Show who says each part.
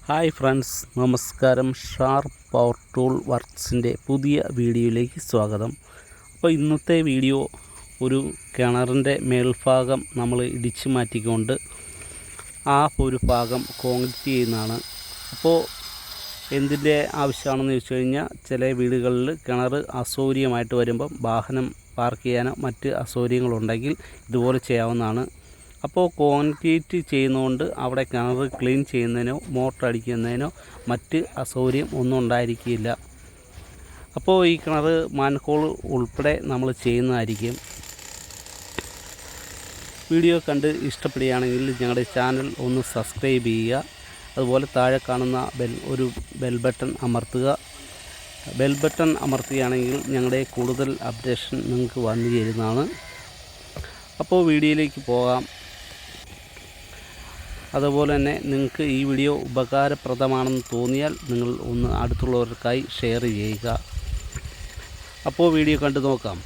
Speaker 1: Hi friends, നമസ്കാരം. Sharp power tool വർക്ക്സിൻ്റെ പുതിയ വീഡിയോയിലേക്ക് സ്വാഗതം. അപ്പോൾ ഇന്നത്തെ വീഡിയോ ഒരു കിണറിൻ്റെ മേൽഭാഗം നമ്മൾ ഇടിച്ചു മാറ്റിക്കൊണ്ട് ആ ഒരു ഭാഗം കോൺക്രീറ്റ് ചെയ്യുന്നതാണ്. അപ്പോൾ എന്തിൻ്റെ ആവശ്യമാണെന്ന് ചോദിച്ചു കഴിഞ്ഞാൽ, ചില വീടുകളിൽ കിണർ അസൗകര്യമായിട്ട് വരുമ്പം വാഹനം പാർക്ക് ചെയ്യാനോ മറ്റ് അസൗകര്യങ്ങളുണ്ടെങ്കിൽ ഇതുപോലെ ചെയ്യാവുന്നതാണ്. അപ്പോൾ കോൺക്രീറ്റ് ചെയ്യുന്നതുകൊണ്ട് അവിടെ കിണർ ക്ലീൻ ചെയ്യുന്നതിനോ മോട്ടർ അടിക്കുന്നതിനോ മറ്റ് അസൗകര്യം ഒന്നും ഉണ്ടായിരിക്കില്ല. അപ്പോൾ ഈ കിണർ മാൻഹോൾ ഉൾപ്പെടെ നമ്മൾ ചെയ്യുന്നതായിരിക്കും. വീഡിയോ കണ്ട് ഇഷ്ടപ്പെടുകയാണെങ്കിൽ ഞങ്ങളുടെ ചാനൽ ഒന്ന് സബ്സ്ക്രൈബ് ചെയ്യുക. അതുപോലെ താഴെ കാണുന്ന ബെൽ ബട്ടൺ അമർത്തുക. ബെൽ ബട്ടൺ അമർത്തുകയാണെങ്കിൽ ഞങ്ങളുടെ കൂടുതൽ അപ്ഡേഷൻ നിങ്ങൾക്ക് വന്നു ചേരുന്നതാണ്. അപ്പോൾ വീഡിയോയിലേക്ക് പോകാം. അതുപോലെ തന്നെ നിങ്ങൾക്ക് ഈ വീഡിയോ ഉപകാരപ്രദമാണെന്ന് തോന്നിയാൽ നിങ്ങൾ ഒന്ന് അടുത്തുള്ളവർക്കായി ഷെയർ ചെയ്യുക. അപ്പോൾ വീഡിയോ കണ്ടു നോക്കാം.